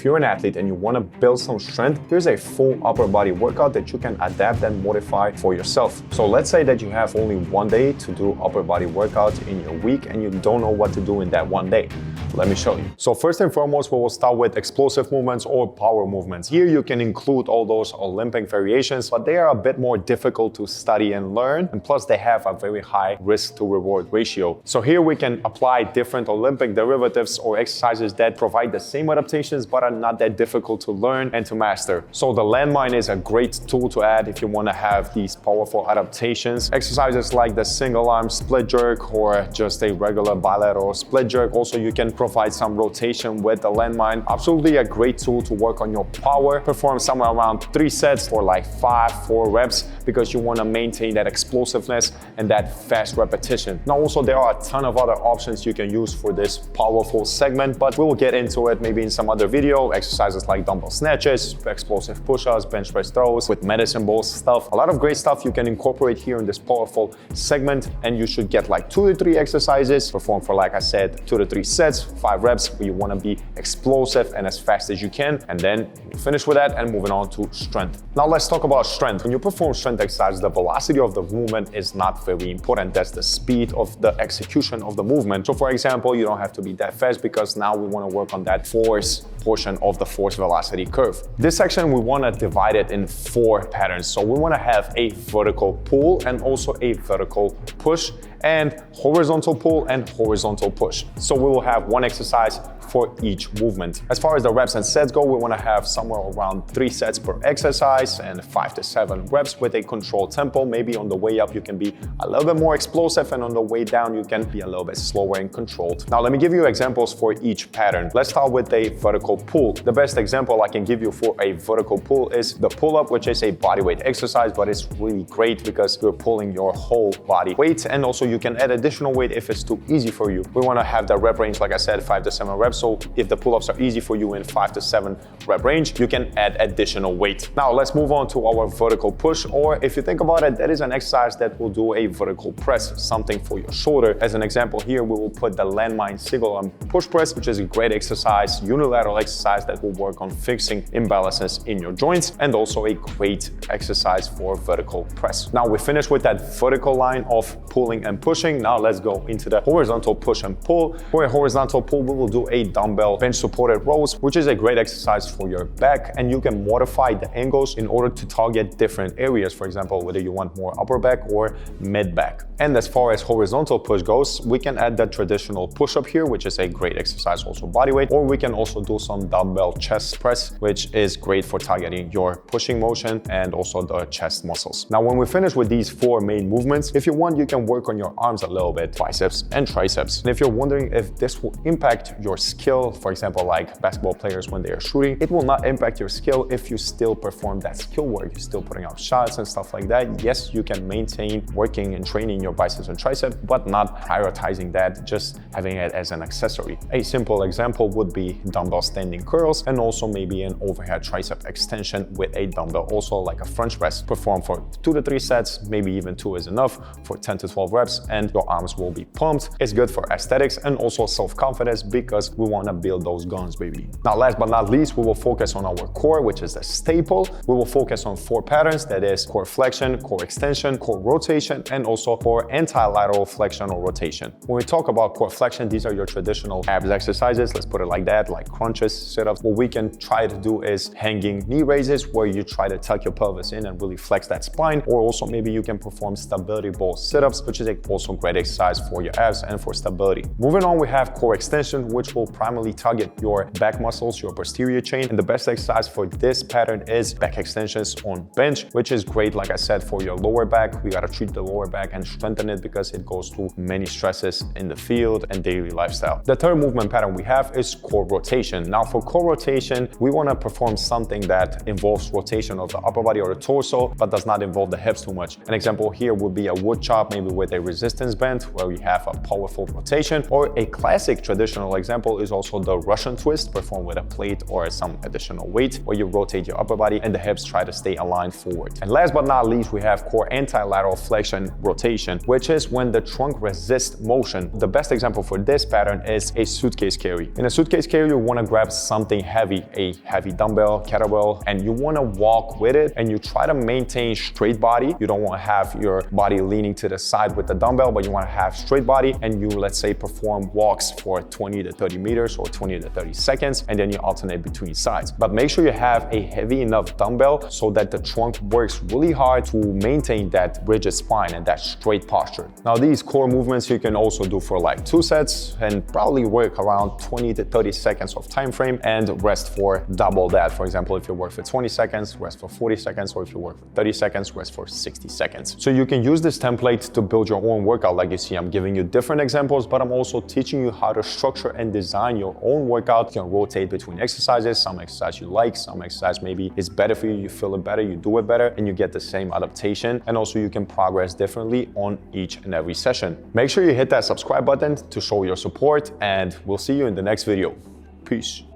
if you're an athlete and you want to build some strength, here's a full upper body workout that you can adapt and modify for yourself. So let's say that you have only one day to do upper body workouts in your week and you don't know what to do in that one day. Let me show you. So first and foremost, we will start with explosive movements or power movements. Here you can include all those Olympic variations, but they are a bit more difficult to study and learn, and plus they have a very high risk to reward ratio. So here we can apply different Olympic derivatives or exercises that provide the same adaptations but are not that difficult to learn and to master. So the landmine is a great tool to add if you want to have these powerful adaptations. Exercises like the single arm split jerk or just a regular bilateral split jerk. Also, you can provide some rotation with the landmine. Absolutely a great tool to work on your power. Perform somewhere around 3 sets for like 4 reps because you want to maintain that explosiveness and that fast repetition. Now also there are a ton of other options you can use for this powerful segment, but we will get into it maybe in some other video. Exercises like dumbbell snatches, explosive push-ups, bench press throws with medicine balls stuff. A lot of great stuff you can incorporate here in this powerful segment, and you should get like 2 to 3 exercises, perform for, like I said, 2 to 3 sets, 5 reps, where you want to be explosive and as fast as you can, and then finish with that and moving on to strength. Now let's talk about strength. When you perform strength exercises, the velocity of the movement is not very important. That's the speed of the execution of the movement. So for example, you don't have to be that fast because now we want to work on that force portion of the force velocity curve. This section we want to divide it in 4 patterns. So we want to have a vertical pull and also a vertical push, and horizontal pull and horizontal push. So we will have one exercise for each movement. As far as the reps and sets go, we want to have somewhere around 3 sets per exercise and 5 to 7 reps with a controlled tempo. Maybe on the way up you can be a little bit more explosive, and on the way down you can be a little bit slower and controlled. Now let me give you examples for each pattern. Let's start with a vertical pull. The best example I can give you for a vertical pull is the pull-up, which is a bodyweight exercise, but it's really great because you're pulling your whole body weight, and also you can add additional weight if it's too easy for you. We want to have the rep range, like I said, 5 to 7 reps. So if the pull-ups are easy for you in 5 to 7 rep range, you can add additional weight. Now let's move on to our vertical push, or if you think about it, that is an exercise that will do a vertical press, something for your shoulder. As an example here, we will put the landmine single arm push press, which is a great exercise, unilateral exercise that will work on fixing imbalances in your joints, and also a great exercise for vertical press. Now we finished with that vertical line of pulling and pushing. Now let's go into the horizontal push and pull. For a horizontal pull, we will do a dumbbell bench supported rows, which is a great exercise for your back, and you can modify the angles in order to target different areas. For example, whether you want more upper back or mid back. And as far as horizontal push goes, we can add the traditional push-up here, which is a great exercise, also bodyweight, or we can also do some dumbbell chest press, which is great for targeting your pushing motion and also the chest muscles. Now, when we finish with these 4 main movements, if you want, you can work on your arms a little bit, biceps and triceps. And if you're wondering if this will impact your skill, for example, like basketball players when they are shooting, it will not impact your skill if you still perform that skill work. You're still putting up shots and stuff like that. Yes, you can maintain working and training your biceps and triceps, but not prioritizing that, just having it as an accessory. A simple example would be dumbbell standing curls, and also maybe an overhead tricep extension with a dumbbell, also like a French press. Perform for 2 to 3 sets, maybe even 2 is enough, for 10 to 12 reps, and your arms will be pumped. It's good for aesthetics and also self-confidence because we want to build those guns, baby. Now, last but not least, we will focus on our core, which is the staple. We will focus on 4 patterns, that is core flexion, core extension, core rotation, and also core anti-lateral flexion or rotation. When we talk about core flexion, these are your traditional abs exercises, let's put it like that, like crunches, sit-ups. What we can try to do is hanging knee raises, where you try to tuck your pelvis in and really flex that spine, or also maybe you can perform stability ball sit-ups, which is also great exercise for your abs and for stability. Moving on, we have core extension, which will primarily target your back muscles, your posterior chain, and the best exercise for this pattern is back extensions on bench, which is great, like I said, for your lower back. We gotta treat the lower back and strengthen it because it goes through many stresses in the field and daily lifestyle. The third movement pattern we have is core rotation. Now for core rotation, we want to perform something that involves rotation of the upper body or the torso, but does not involve the hips too much. An example here would be a wood chop, maybe with a resistance band where you have a powerful rotation, or a classic traditional example is also the Russian twist performed with a plate or some additional weight where you rotate your upper body and the hips try to stay aligned forward. And last but not least, we have core anti-lateral flexion rotation, which is when the trunk resists motion. The best example for this pattern is a suitcase carry. In a suitcase carry, you want to grab something heavy, a heavy dumbbell, kettlebell, and you want to walk with it, and you try to maintain straight body. You don't want to have your body leaning to the side with the dumbbell, but you want to have straight body, and you, let's say, perform walks for 20 to 30 meters or 20 to 30 seconds, and then you alternate between sides. But make sure you have a heavy enough dumbbell so that the trunk works really hard to maintain that rigid spine and that straight posture. Now, these core movements you can also do for like 2 sets and probably work around 20 to 30 seconds of time frame and rest for double that. For example, if you work for 20 seconds, rest for 40 seconds, or if you work for 30 seconds, rest for 60 seconds. So you can use this template to build your own workout. Like you see, I'm giving you different examples, but I'm also teaching you how to structure and design your own workout. You can rotate between exercises. Some exercise you like, some exercise maybe is better for you, you feel it better, you do it better, and you get the same adaptation. And also you can progress differently on each and every session. Make sure you hit that subscribe button to show your support, and we'll see you in the next video. Peace.